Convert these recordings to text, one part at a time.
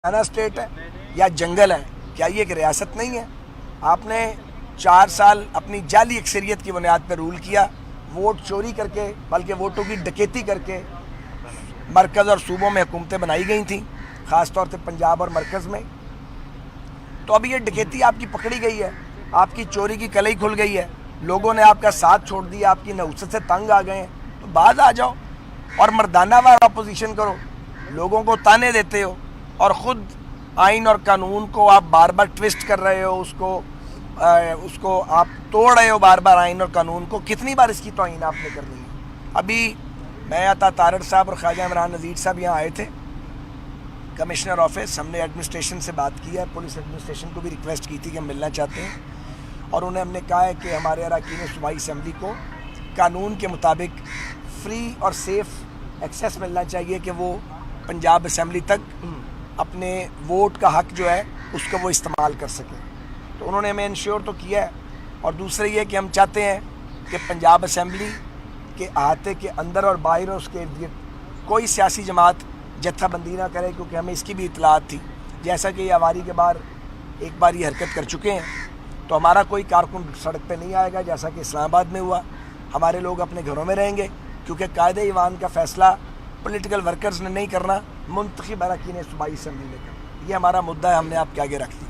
Telangana state ہے یا جنگل ہے؟ کیا یہ ایک ریاست نہیں ہے؟ آپ نے 4 سال اپنی جعلی اکثریت کی بنیاد پر رول کیا، ووٹ چوری کر کے، بلکہ ووٹوں کی ڈکیتی کر کے مرکز اور صوبوں میں حکومتیں بنائی گئی تھیں، خاص طور سے پنجاب اور مرکز میں۔ تو اب یہ ڈکیتی آپ کی پکڑی گئی ہے، آپ کی چوری کی کلئی کھل گئی ہے، لوگوں نے آپ کا ساتھ چھوڑ دیا، آپ کی نحوست سے تنگ آ گئے ہیں، تو باز آ جاؤ اور مردانہ وار اپوزیشن کرو۔ لوگوں کو تانے دیتے ہو اور خود آئین اور قانون کو آپ بار بار ٹویسٹ کر رہے ہو، اس کو آپ توڑ رہے ہو بار بار آئین اور قانون کو۔ کتنی بار اس کی توہین آپ نے کرنی ہے؟ ابھی میں عطا تارڑ صاحب اور خواجہ عمران نذیر صاحب یہاں آئے تھے کمشنر آفس، ہم نے ایڈمنسٹریشن سے بات کی ہے، پولیس ایڈمنسٹریشن کو بھی ریکویسٹ کی تھی کہ ہم ملنا چاہتے ہیں، اور انہیں ہم نے کہا ہے کہ ہمارے اراکین صوبائی اسمبلی کو قانون کے مطابق فری اور سیف ایکسیس ملنا چاہیے کہ وہ پنجاب اسمبلی تک اپنے ووٹ کا حق جو ہے اس کو وہ استعمال کر سکیں۔ تو انہوں نے ہمیں انشور تو کیا ہے، اور دوسرا یہ کہ ہم چاہتے ہیں کہ پنجاب اسمبلی کے احاطے کے اندر اور باہر اس کے ارد گرد کوئی سیاسی جماعت جتھا بندی نہ کرے، کیونکہ ہمیں اس کی بھی اطلاعات تھی، جیسا کہ یہ آواری کے بعد ایک بار یہ حرکت کر چکے ہیں، تو ہمارا کوئی کارکن سڑک پہ نہیں آئے گا جیسا کہ اسلام آباد میں ہوا۔ ہمارے لوگ اپنے گھروں میں رہیں گے، کیونکہ قائد ایوان کا فیصلہ پولیٹیکل ورکرز نے نہیں کرنا، منتخب اراکین صوبائی اسمبلی نے کرنا۔ یہ ہمارا مدعا ہے، ہم نے آپ کے آگے رکھ دیا۔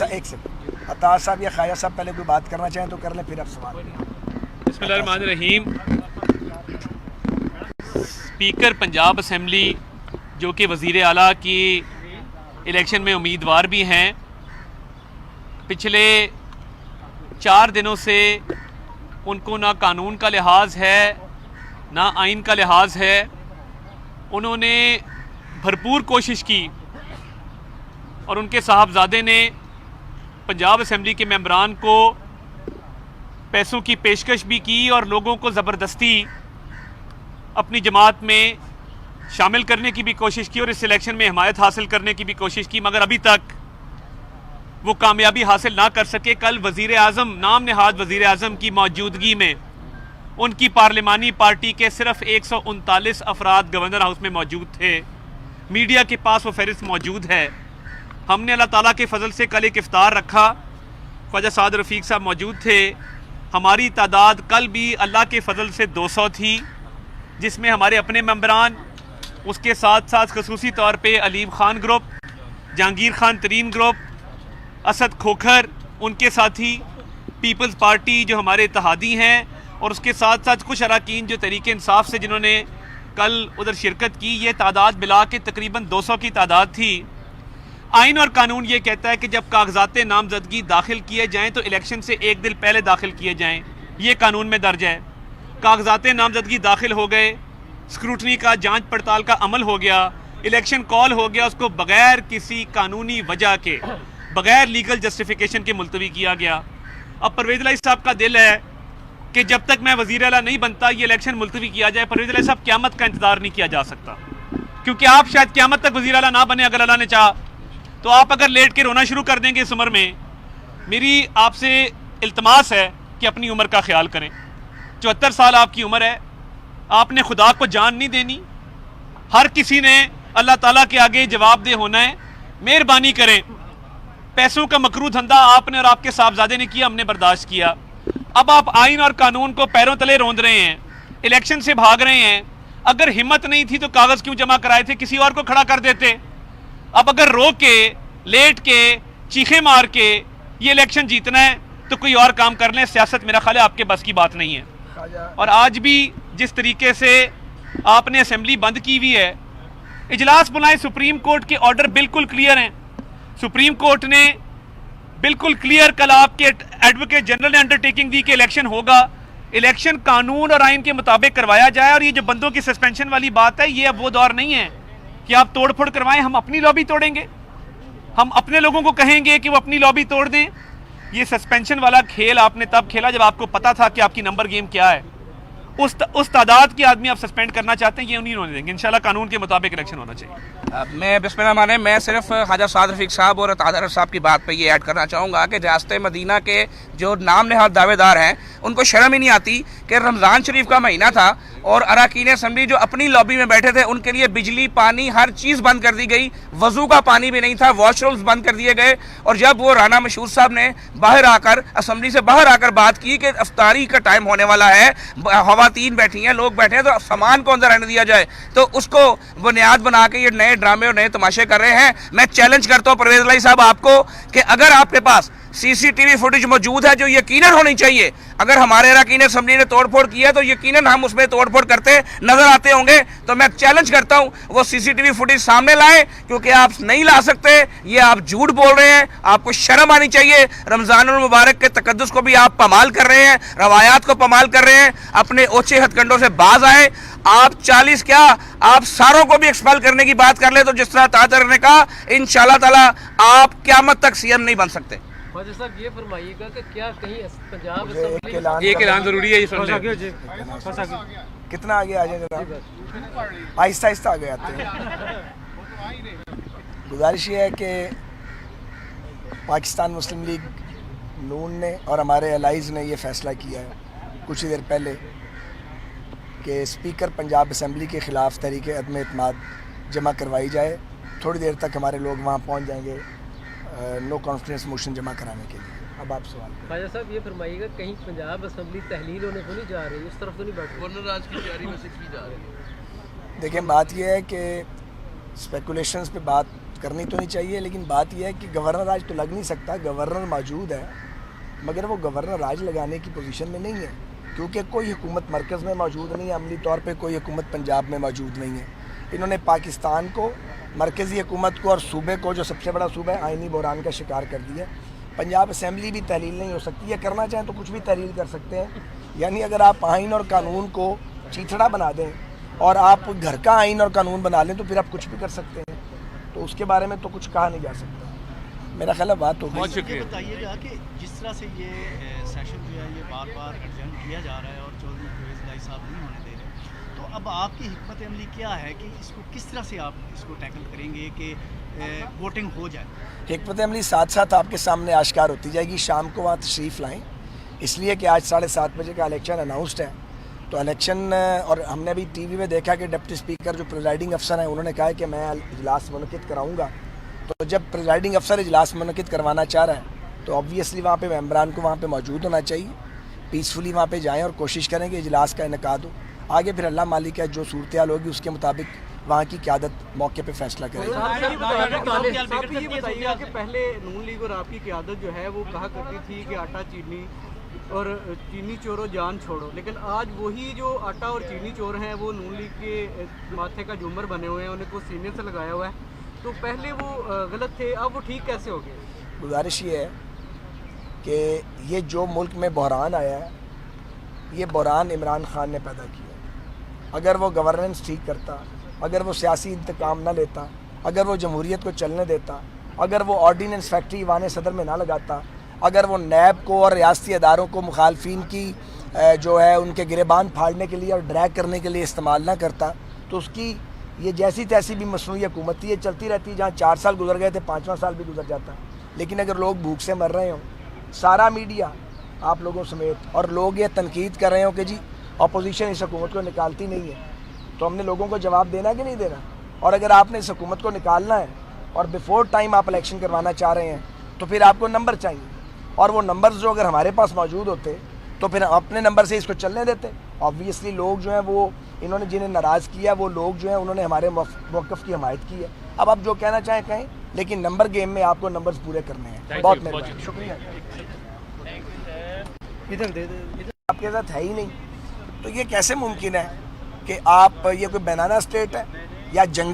ایک سیکنڈ، عطا صاحب یا خواجہ صاحب پہلے کوئی بات کرنا چاہیں تو کر لیں، پھر آپ سوال کریں۔ بسم اللہ الرحمن الرحیم۔ اسپیکر پنجاب اسمبلی جو کہ وزیر اعلیٰ کی الیکشن میں امیدوار بھی ہیں، پچھلے 4 دنوں سے ان کو نہ قانون کا لحاظ ہے نہ آئین کا لحاظ ہے۔ انہوں نے بھرپور کوشش کی اور ان کے صاحبزادے نے پنجاب اسمبلی کے ممبران کو پیسوں کی پیشکش بھی کی اور لوگوں کو زبردستی اپنی جماعت میں شامل کرنے کی بھی کوشش کی اور اس الیکشن میں حمایت حاصل کرنے کی بھی کوشش کی، مگر ابھی تک وہ کامیابی حاصل نہ کر سکے۔ کل وزیر اعظم، نام نہاد وزیر اعظم کی موجودگی میں ان کی پارلیمانی پارٹی کے صرف 139 افراد گورنر ہاؤس میں موجود تھے۔ میڈیا کے پاس وہ فہرست موجود ہے۔ ہم نے اللہ تعالیٰ کے فضل سے کل ایک افطار رکھا، خواجہ سعد رفیق صاحب موجود تھے۔ ہماری تعداد کل بھی اللہ کے فضل سے 200 تھی، جس میں ہمارے اپنے ممبران، اس کے ساتھ ساتھ خصوصی طور پہ علیم خان گروپ، جہانگیر خان ترین گروپ، اسد کھوکھر، ان کے ساتھی، پیپلز پارٹی جو ہمارے اتحادی ہیں، اور اس کے ساتھ ساتھ کچھ اراکین جو تحریک انصاف سے جنہوں نے کل ادھر شرکت کی۔ یہ تعداد ملا کے تقریباً 200 کی تعداد تھی۔ آئین اور قانون یہ کہتا ہے کہ جب کاغذات نامزدگی داخل کیے جائیں تو الیکشن سے 1 دن پہلے داخل کیے جائیں، یہ قانون میں درج ہے۔ کاغذات نامزدگی داخل ہو گئے، اسکروٹنی کا، جانچ پڑتال کا عمل ہو گیا، الیکشن کال ہو گیا، اس کو بغیر کسی قانونی وجہ کے، بغیر لیگل جسٹیفیکیشن کے ملتوی کیا گیا۔ اب پرویز الہی صاحب کا دل ہے کہ جب تک میں وزیر اعلیٰ نہیں بنتا یہ الیکشن ملتوی کیا جائے۔ پرویز الہی صاحب، قیامت کا انتظار نہیں کیا جا سکتا، کیونکہ آپ شاید قیامت تک وزیر اعلیٰ نہ بنے اگر اللہ نے چاہا تو۔ آپ اگر لیٹ کے رونا شروع کر دیں گے اس عمر میں، میری آپ سے التماس ہے کہ اپنی عمر کا خیال کریں۔ 74 سال آپ کی عمر ہے، آپ نے خدا کو جان نہیں دینی، ہر کسی نے اللہ تعالیٰ کے آگے جواب دہ ہونا ہے۔ مہربانی کریں، پیسوں کا مکروہ دھندا آپ نے اور آپ کے صاحبزادے نے کیا، ہم نے برداشت کیا۔ اب آپ آئین اور قانون کو پیروں تلے روند رہے ہیں، الیکشن سے بھاگ رہے ہیں۔ اگر ہمت نہیں تھی تو کاغذ کیوں جمع کرائے تھے؟ کسی اور کو کھڑا کر دیتے۔ اب اگر رو کے، لیٹ کے، چیخیں مار کے یہ الیکشن جیتنا ہے تو کوئی اور کام کر لیں۔ سیاست میرا خیال ہے آپ کے بس کی بات نہیں ہے۔ اور آج بھی جس طریقے سے آپ نے اسمبلی بند کی ہوئی ہے، اجلاس بلائیں، سپریم کورٹ کے آرڈر بالکل کلیئر ہیں۔ سپریم کورٹ نے بالکل کلیئر کل آپ کے ایڈوکیٹ جنرل نے انڈرٹیکنگ دی کہ الیکشن ہوگا، الیکشن قانون اور آئین کے مطابق کروایا جائے۔ اور یہ جو بندوں کی سسپینشن والی بات ہے، یہ اب وہ دور نہیں ہے کہ آپ توڑ پھوڑ کروائیں۔ ہم اپنی لابی توڑیں گے، ہم اپنے لوگوں کو کہیں گے کہ وہ اپنی لابی توڑ دیں۔ یہ سسپینشن والا کھیل آپ نے تب کھیلا جب آپ کو پتا تھا کہ آپ کی نمبر گیم کیا ہے۔ اس تعداد کے آدمی آپ سسپینڈ کرنا چاہتے ہیں یہ انہیں ہونے دیں گے. انشاءاللہ قانون کے مطابق الیکشن ہونا چاہیے. میں بسم اللہ مانے میں صرف خواجہ سعد رفیق صاحب اور طاہر صاحب کی بات پہ یہ ایڈ کرنا چاہوں گا کہ ریاست مدینہ کے جو نام نہاد دعوے دار ہیں ان کو شرم ہی نہیں آتی کہ رمضان شریف کا مہینہ تھا اور اراکین اسمبلی جو اپنی لابی میں بیٹھے تھے ان کے لیے بجلی پانی ہر چیز بند کر دی گئی, وضو کا پانی بھی نہیں تھا, واش رومز بند کر دیے گئے. اور جب وہ رانا مشہور صاحب نے باہر آ کر اسمبلی سے باہر آ کر بات کی کہ افطاری کا ٹائم ہونے والا ہے, خواتین بیٹھی ہیں, لوگ بیٹھے ہیں, تو سامان کو اندر رہنے دیا جائے, تو اس کو بنیاد بنا کے یہ نئے ڈرامے اور نئے تماشے کر رہے ہیں. میں چیلنج کرتا ہوں پرویز الہی صاحب آپ کو کہ اگر آپ کے پاس سی سی ٹی وی فوٹیج موجود ہے جو یقیناً ہونی چاہیے, اگر ہمارے اراکین اسمبلی نے توڑ پھوڑ کیا تو یقیناً ہم اس میں توڑ پھوڑ کرتے نظر آتے ہوں گے, تو میں چیلنج کرتا ہوں وہ سی سی ٹی وی فوٹیج سامنے لائیں, کیونکہ آپ نہیں لا سکتے, یہ آپ جھوٹ بول رہے ہیں, آپ کو شرم آنی چاہیے. رمضان المبارک کے تقدس کو بھی آپ پامال کر رہے ہیں, روایات کو پامال کر رہے ہیں, اپنے اوچھے ہتھ کنڈوں سے باز آئیں. آپ 40 کیا آپ ساروں کو بھی ایکسپیل کرنے کی بات کر لیں تو جس طرح طاہر نے کہا انشاءاللہ تعالی آپ قیامت تک سی ایم نہیں بن سکتے. خواجہ صاحب یہ فرمائیے گا کہ کیا کہیں پنجاب مجھے اسمبلی ایک اعلان ضروری ہے یہ سن لیں. کتنا آگے آ جائے جناب, آہستہ آہستہ آگے آتے ہیں. گزارش یہ ہے کہ پاکستان مسلم لیگ نون نے اور ہمارے الائز نے یہ فیصلہ کیا ہے کچھ ہی دیر پہلے کہ اسپیکر پنجاب اسمبلی کے خلاف تحریک عدم اعتماد جمع کروائی جائے. تھوڑی دیر تک ہمارے لوگ وہاں پہنچ جائیں گے نو کانفیڈنس موشن جمع کرانے کے لیے. اب آپ سوال کریں. خواجہ صاحب یہ فرمائیے گا کہیں پنجاب اسمبلی تحلیل ہونے کو نہیں جا رہی, اس طرف تو نہیں بیٹھ رہی, راج کی تیاری میں سے کی جا رہی ہے. دیکھیں بات یہ ہے کہ اسپیکولیشنز پہ بات کرنی تو نہیں چاہیے, لیکن بات یہ ہے کہ گورنر راج تو لگ نہیں سکتا. گورنر موجود ہے مگر وہ گورنر راج لگانے کی پوزیشن میں نہیں ہے, کیونکہ کوئی حکومت مرکز میں موجود نہیں ہے, عملی طور پہ کوئی حکومت پنجاب میں موجود نہیں ہے. انہوں نے پاکستان کو, مرکزی حکومت کو اور صوبے کو جو سب سے بڑا صوبہ ہے آئینی بحران کا شکار کر دیا. پنجاب اسمبلی بھی تحلیل نہیں ہو سکتی, یا کرنا چاہیں تو کچھ بھی تحلیل کر سکتے ہیں. یعنی اگر آپ آئین اور قانون کو چیتھڑا بنا دیں اور آپ گھر کا آئین اور قانون بنا لیں تو پھر آپ کچھ بھی کر سکتے ہیں, تو اس کے بارے میں تو کچھ کہا نہیں جا سکتا. میرا خیال ہے بات ہوگی. بہت شکریہ. بتائیے گا کہ جس طرح سے یہ سیشن جو ہے یہ بار بار ایڈجرن کیا جا رہا ہے اور چودھری پرویز الہی صاحب نہیں ہونے دے رہے, تو اب آپ کی حکمت عملی کیا ہے کہ اس کو کس طرح سے آپ اس کو ٹیکل کریں گے کہ ووٹنگ ہو جائے؟ حکمت عملی ساتھ ساتھ آپ کے سامنے آشکار ہوتی جائے گی. شام کو وہاں تشریف لائیں, اس لیے کہ آج 7:30 بجے کا الیکشن اناؤنسڈ ہے. تو الیکشن, اور ہم نے ابھی ٹی وی میں دیکھا کہ ڈپٹی اسپیکر جو پریزائڈنگ افسر ہیں انہوں نے کہا ہے کہ میں اجلاس منعقد کراؤں گا. تو جب پریزائڈنگ افسر اجلاس منعقد کروانا چاہ رہا ہے تو آبویسلی وہاں پہ ممبران کو وہاں پہ موجود ہونا چاہیے. پیسفلی وہاں پہ جائیں اور کوشش کریں کہ اجلاس کا انعقاد ہو. آگے پھر اللہ مالک ہے, جو صورتحال ہوگی اس کے مطابق وہاں کی قیادت موقع پہ فیصلہ کرے گی. صاحب یہ بتائیے گا کہ پہلے نون لیگ اور آپ کی قیادت جو ہے وہ کہا کرتی تھی کہ آٹا چینی اور چینی چورو جان چھوڑو, لیکن آج وہی جو آٹا اور چینی چور ہیں وہ نون لیگ کے ماتھے کا جومر بنے ہوئے ہیں, انہیں کو سینے سے لگایا ہوا ہے. تو پہلے وہ غلط تھے, اب وہ ٹھیک کیسے ہو گئے؟ گزارش یہ ہے کہ یہ جو ملک میں بحران آیا ہے یہ بحران عمران خان نے پیدا کیا. اگر وہ گورننس ٹھیک کرتا, اگر وہ سیاسی انتقام نہ لیتا, اگر وہ جمہوریت کو چلنے دیتا, اگر وہ آرڈیننس فیکٹری ایوان صدر میں نہ لگاتا, اگر وہ نیب کو اور ریاستی اداروں کو مخالفین کی جو ہے ان کے گریبان پھاڑنے کے لیے اور ڈریگ کرنے کے لیے استعمال نہ کرتا, تو اس کی یہ جیسی تیسی بھی مصنوعی حکومت تھی, یہ چلتی رہتی. جہاں 4 سال گزر گئے تھے 5واں سال بھی گزر جاتا. لیکن اگر لوگ بھوک سے مر رہے ہوں, سارا میڈیا آپ لوگوں سمیت, اور لوگ یہ تنقید کر رہے ہوں کہ جی اپوزیشن اس حکومت کو نکالتی نہیں ہے, تو ہم نے لوگوں کو جواب دینا کہ نہیں دینا. اور اگر آپ نے اس حکومت کو نکالنا ہے اور بیفور ٹائم آپ الیکشن کروانا چاہ رہے ہیں تو پھر آپ کو نمبر چاہیے, اور وہ نمبرز جو اگر ہمارے پاس موجود ہوتے تو پھر اپنے نمبر سے اس کو چلنے دیتے. آبویسلی لوگ جو ہیں وہ انہوں نے جنہیں ناراض کیا وہ لوگ جو ہیں انہوں نے ہمارے موقف کی حمایت کی ہے. اب آپ جو کہنا چاہیں کہیں, لیکن نمبر گیم میں آپ کو نمبرز پورے کرنے ہیں. بہت مہربانی, شکریہ. آپ کے ساتھ ہے ہی نہیں, تو یہ کیسے ممکن ہے کہ آپ, یہ کوئی بینانا اسٹیٹ ہے یا جنگل